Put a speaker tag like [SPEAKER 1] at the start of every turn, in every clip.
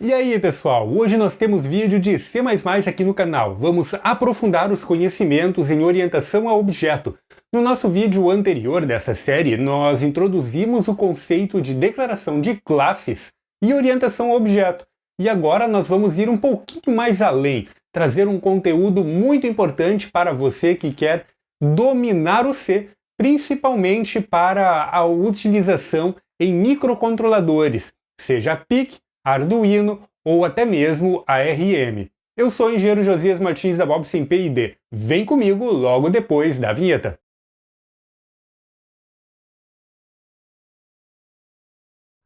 [SPEAKER 1] E aí pessoal, hoje nós temos vídeo de C++ aqui no canal. Vamos aprofundar os conhecimentos em orientação a objeto. No nosso vídeo anterior dessa série, nós introduzimos o conceito de declaração de classes e orientação a objeto. E agora nós vamos ir um pouquinho mais além, trazer um conteúdo muito importante para você que quer dominar o C, principalmente para a utilização em microcontroladores, seja PIC, Arduino ou até mesmo ARM. Eu sou o engenheiro Josias Martins da Bobson P&D. Vem comigo logo depois da vinheta.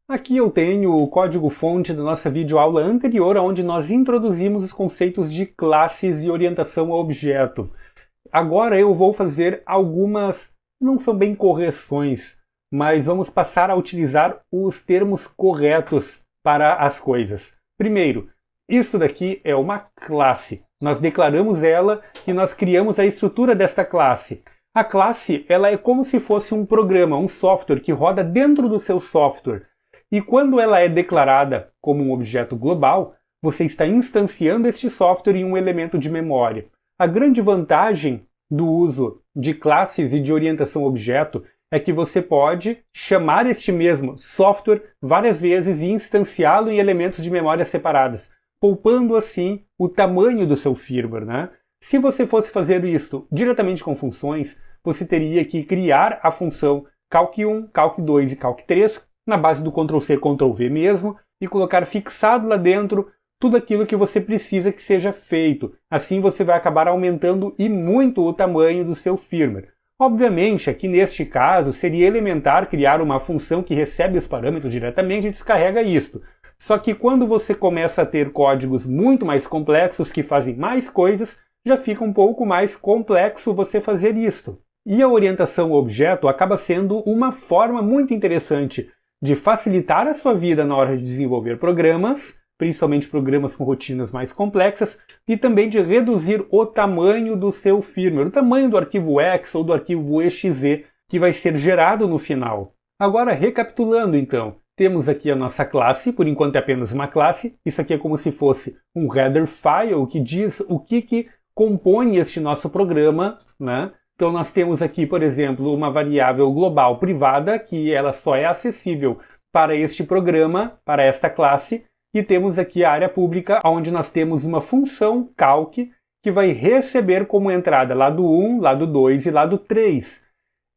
[SPEAKER 1] Aqui eu tenho o código-fonte da nossa videoaula anterior, onde nós introduzimos os conceitos de classes e orientação a objeto. Agora eu vou fazer algumas, não são bem correções, mas vamos passar a utilizar os termos corretos para as coisas. Primeiro, isso daqui é uma classe. Nós declaramos ela e nós criamos a estrutura desta classe. A classe, ela é como se fosse um programa, um software que roda dentro do seu software. E quando ela é declarada como um objeto global, você está instanciando este software em um elemento de memória. A grande vantagem do uso de classes e de orientação a objeto é que você pode chamar este mesmo software várias vezes e instanciá-lo em elementos de memória separadas, poupando assim o tamanho do seu firmware, né? Se você fosse fazer isso diretamente com funções, você teria que criar a função calc1, calc2 e calc3 na base do Ctrl+C, Ctrl+V mesmo e colocar fixado lá dentro tudo aquilo que você precisa que seja feito. Assim você vai acabar aumentando e muito o tamanho do seu firmware. Obviamente, aqui neste caso, seria elementar criar uma função que recebe os parâmetros diretamente e descarrega isto. Só que quando você começa a ter códigos muito mais complexos que fazem mais coisas, já fica um pouco mais complexo você fazer isto. E a orientação ao objeto acaba sendo uma forma muito interessante de facilitar a sua vida na hora de desenvolver programas, principalmente programas com rotinas mais complexas, e também de reduzir o tamanho do seu firmware, o tamanho do arquivo X ou do arquivo exe que vai ser gerado no final. Agora, recapitulando então, temos aqui a nossa classe, por enquanto é apenas uma classe, isso aqui é como se fosse um header file que diz o que compõe este nosso programa, né? Então nós temos aqui, por exemplo, uma variável global privada, que ela só é acessível para este programa, para esta classe, e temos aqui a área pública, onde nós temos uma função calc que vai receber como entrada lado 1, lado 2 e lado 3.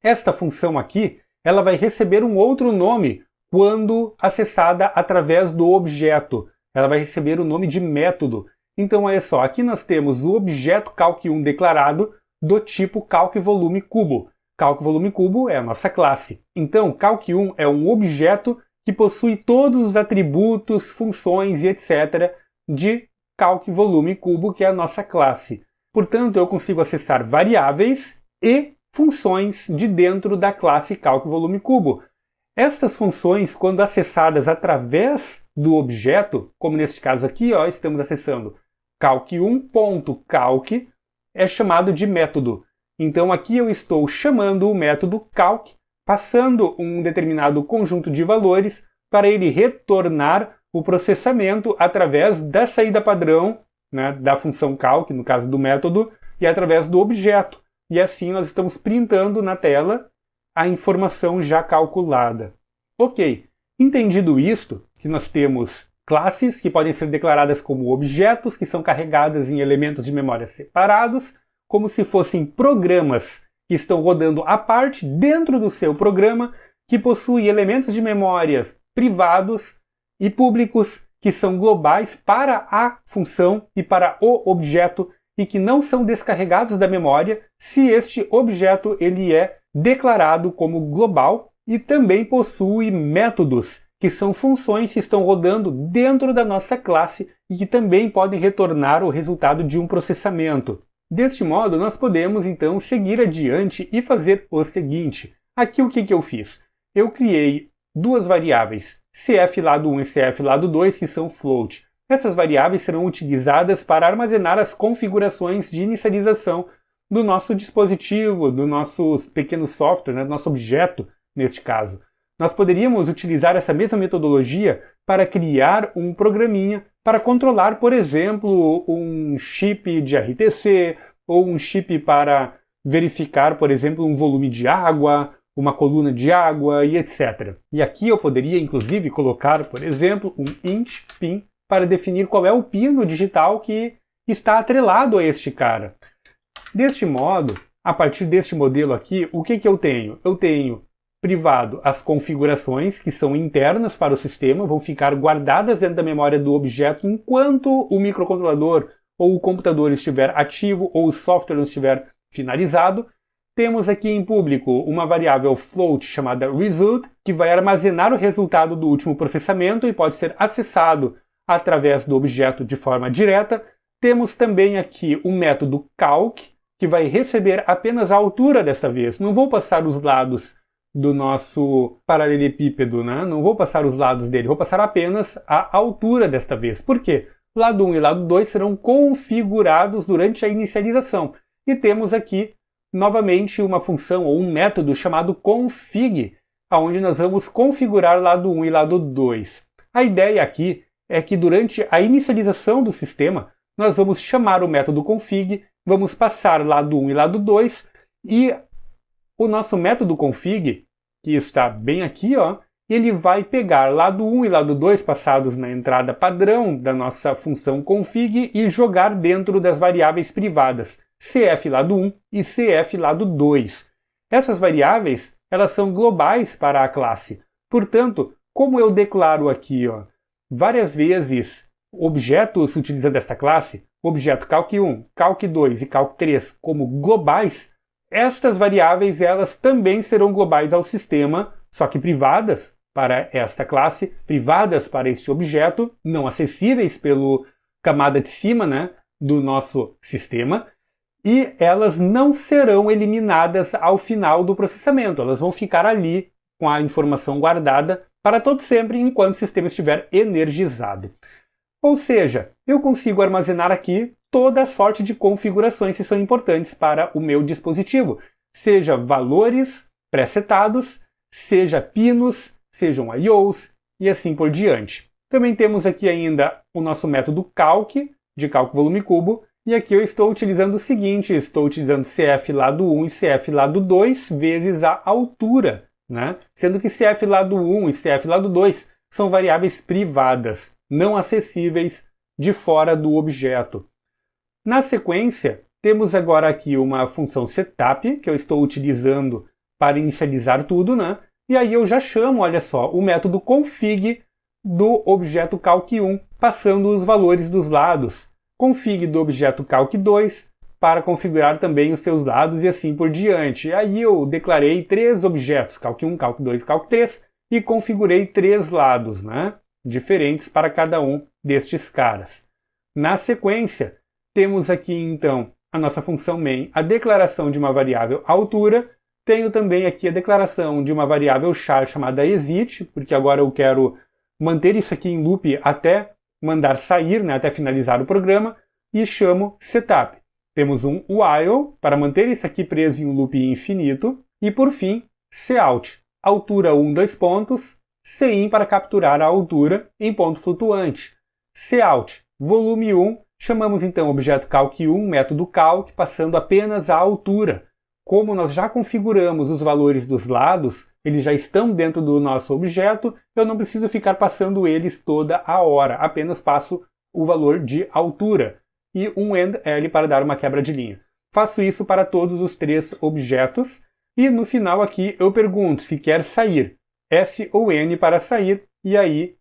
[SPEAKER 1] Esta função aqui, ela vai receber um outro nome quando acessada através do objeto. Ela vai receber o nome de método. Então, olha só, aqui nós temos o objeto calc1 declarado do tipo calc_volume_cubo. Calc_volume_cubo é a nossa classe. Então, calc1 é um objeto que possui todos os atributos, funções e etc. de calc_volume_cubo, que é a nossa classe. Portanto, eu consigo acessar variáveis e funções de dentro da classe calc_volume_cubo. Estas funções, quando acessadas através do objeto, como neste caso aqui, ó, estamos acessando calc1.calc, é chamado de método. Então aqui eu estou chamando o método calc, passando um determinado conjunto de valores para ele retornar o processamento através da saída padrão, né, da função calc, no caso do método, e através do objeto. E assim nós estamos printando na tela a informação já calculada. Ok, entendido isto, que nós temos classes que podem ser declaradas como objetos, que são carregadas em elementos de memória separados, como se fossem programas que estão rodando à parte dentro do seu programa, que possui elementos de memórias privados e públicos que são globais para a função e para o objeto e que não são descarregados da memória se este objeto ele é declarado como global, e também possui métodos, que são funções que estão rodando dentro da nossa classe e que também podem retornar o resultado de um processamento. Deste modo, nós podemos então seguir adiante e fazer o seguinte. Aqui o que eu fiz? Eu criei duas variáveis, cf lado 1 e cf lado 2, que são float. Essas variáveis serão utilizadas para armazenar as configurações de inicialização do nosso dispositivo, do nosso pequeno software, né, do nosso objeto, neste caso. nós poderíamos utilizar essa mesma metodologia para criar um programinha para controlar, por exemplo, um chip de RTC ou um chip para verificar, por exemplo, um volume de água, uma coluna de água e etc. E aqui eu poderia, inclusive, colocar, por exemplo, um int pin para definir qual é o pino digital que está atrelado a este cara. Deste modo, a partir deste modelo aqui, o que eu tenho? Eu tenho privado as configurações que são internas para o sistema, vão ficar guardadas dentro da memória do objeto enquanto o microcontrolador ou o computador estiver ativo ou o software não estiver finalizado. Temos aqui em público uma variável float chamada result, que vai armazenar o resultado do último processamento e pode ser acessado através do objeto de forma direta. Temos também aqui o método calc, que vai receber apenas a altura desta vez. Não vou passar os lados do nosso paralelepípedo, né? Não vou passar os lados dele, vou passar apenas a altura desta vez. Por quê? Lado 1 e lado 2 serão configurados durante a inicialização. E temos aqui, novamente, uma função ou um método chamado config, onde nós vamos configurar lado 1 e lado 2. A ideia aqui é que durante a inicialização do sistema, nós vamos chamar o método config, vamos passar lado 1 e lado 2, e o nosso método config, que está bem aqui, ó, ele vai pegar lado 1 e lado 2 passados na entrada padrão da nossa função config e jogar dentro das variáveis privadas cf lado 1 e cf lado 2. Essas variáveis, elas são globais para a classe. Portanto, como eu declaro aqui, ó, várias vezes objetos utilizando esta classe, objeto calc1, calc2 e calc3 como globais, estas variáveis elas também serão globais ao sistema, só que privadas para esta classe, privadas para este objeto, não acessíveis pelo camada de cima, né, do nosso sistema, e elas não serão eliminadas ao final do processamento. Elas vão ficar ali com a informação guardada para todo sempre enquanto o sistema estiver energizado. Ou seja, eu consigo armazenar aqui toda a sorte de configurações que são importantes para o meu dispositivo, seja valores pré-setados, seja pinos, sejam IOs e assim por diante. Também temos aqui ainda o nosso método calc, de cálculo volume cubo, e aqui eu estou utilizando o seguinte, estou utilizando cf lado 1 e cf lado 2 vezes a altura, né? Sendo que cf lado 1 e cf lado 2 são variáveis privadas, não acessíveis de fora do objeto. Na sequência, temos agora aqui uma função setup, que eu estou utilizando para inicializar tudo, né? E aí eu já chamo, olha só, o método config do objeto calc1, passando os valores dos lados. Config do objeto calc2 para configurar também os seus lados e assim por diante. E aí eu declarei 3 objetos, calc1, calc2 e calc3, e configurei 3 lados, né, diferentes para cada um destes caras. Na sequência, temos aqui então a nossa função main, a declaração de uma variável altura. Tenho também aqui a declaração de uma variável char chamada exit, porque agora eu quero manter isso aqui em loop até mandar sair, né, até finalizar o programa, e chamo setup. Temos um while para manter isso aqui preso em um loop infinito, e por fim, cout, altura 1, 2 pontos, cin para capturar a altura em ponto flutuante. Cout, volume 1, chamamos então o objeto calc1, método calc, passando apenas a altura. Como nós já configuramos os valores dos lados, eles já estão dentro do nosso objeto, eu não preciso ficar passando eles toda a hora, apenas passo o valor de altura e um endl para dar uma quebra de linha. Faço isso para todos os 3 objetos e no final aqui eu pergunto se quer sair, S ou N para sair, e aí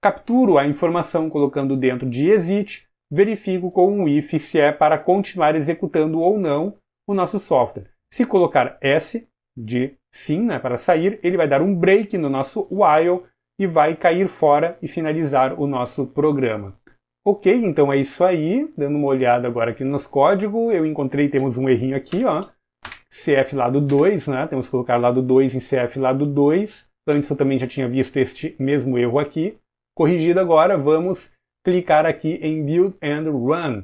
[SPEAKER 1] capturo a informação colocando dentro de exit, verifico com um if se é para continuar executando ou não o nosso software. Se colocar S de sim, né, para sair, ele vai dar um break no nosso while e vai cair fora e finalizar o nosso programa. Ok, então é isso aí. Dando uma olhada agora aqui no nosso código, eu encontrei, temos um errinho aqui, ó. CF lado 2, né? Temos que colocar lado 2 em CF lado 2. Antes eu também já tinha visto este mesmo erro aqui. Corrigido agora, vamos clicar aqui em Build and Run.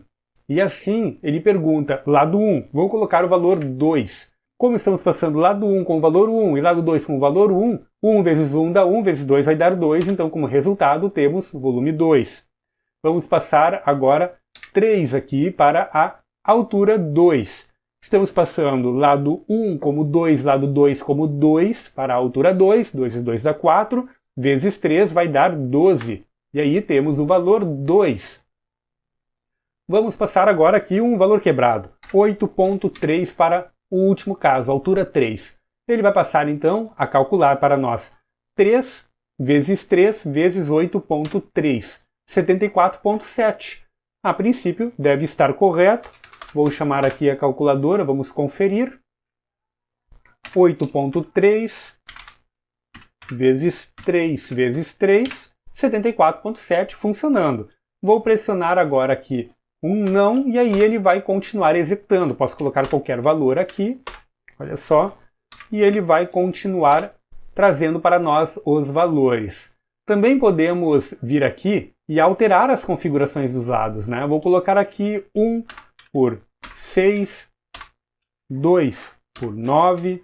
[SPEAKER 1] E assim, ele pergunta, lado 1, vou colocar o valor 2. Como estamos passando lado 1 com o valor 1 e lado 2 com o valor 1, 1 vezes 1 dá 1, vezes 2 vai dar 2, então como resultado temos volume 2. Vamos passar agora 3 aqui para a altura 2. Estamos passando lado 1 como 2, lado 2 como 2 para a altura 2, 2 vezes 2 dá 4, vezes 3 vai dar 12. E aí temos o valor 2. Vamos passar agora aqui um valor quebrado, 8,3 para o último caso, altura 3. Ele vai passar então a calcular para nós 3 vezes 3 vezes 8,3, 74,7. A princípio deve estar correto. Vou chamar aqui a calculadora, vamos conferir. 8,3 vezes 3 vezes 3, 74,7 funcionando. Vou pressionar agora aqui um não e aí ele vai continuar executando. Posso colocar qualquer valor aqui, olha só, e ele vai continuar trazendo para nós os valores. Também podemos vir aqui e alterar as configurações dos lados, né? Vou colocar aqui 1 por 6, 2 por 9,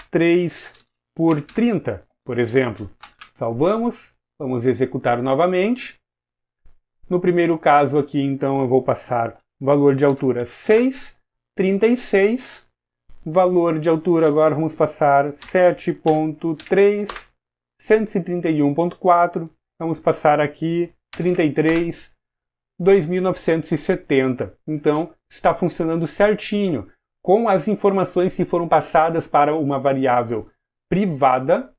[SPEAKER 1] 3 por 30, por exemplo. Salvamos, vamos executar novamente. No primeiro caso aqui, então, eu vou passar o valor de altura 6, 36. Valor de altura agora vamos passar 7,3, 131,4. Vamos passar aqui 33, 2.970. Então, está funcionando certinho, com as informações que foram passadas para uma variável privada,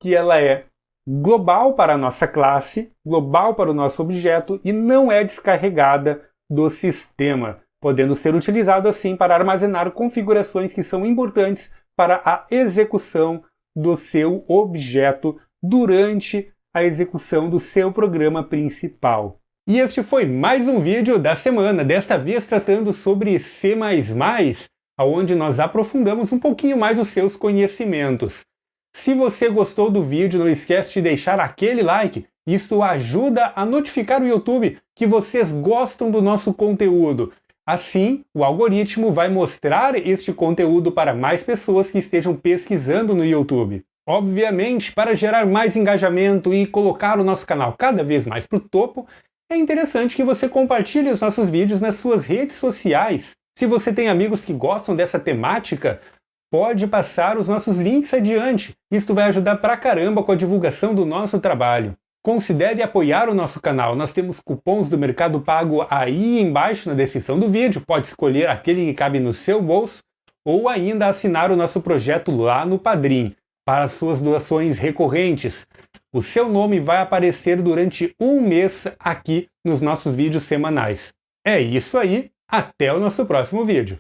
[SPEAKER 1] que ela é global para a nossa classe, global para o nosso objeto e não é descarregada do sistema, podendo ser utilizado assim para armazenar configurações que são importantes para a execução do seu objeto durante a execução do seu programa principal. E este foi mais um vídeo da semana, desta vez tratando sobre C++, onde nós aprofundamos um pouquinho mais os seus conhecimentos. Se você gostou do vídeo, não esquece de deixar aquele like, isto ajuda a notificar o YouTube que vocês gostam do nosso conteúdo. Assim, o algoritmo vai mostrar este conteúdo para mais pessoas que estejam pesquisando no YouTube. Obviamente, para gerar mais engajamento e colocar o nosso canal cada vez mais para o topo, é interessante que você compartilhe os nossos vídeos nas suas redes sociais. Se você tem amigos que gostam dessa temática, pode passar os nossos links adiante. Isto vai ajudar pra caramba com a divulgação do nosso trabalho. Considere apoiar o nosso canal. Nós temos cupons do Mercado Pago aí embaixo na descrição do vídeo. Pode escolher aquele que cabe no seu bolso ou ainda assinar o nosso projeto lá no Padrim para suas doações recorrentes. O seu nome vai aparecer durante um mês aqui nos nossos vídeos semanais. É isso aí, até o nosso próximo vídeo.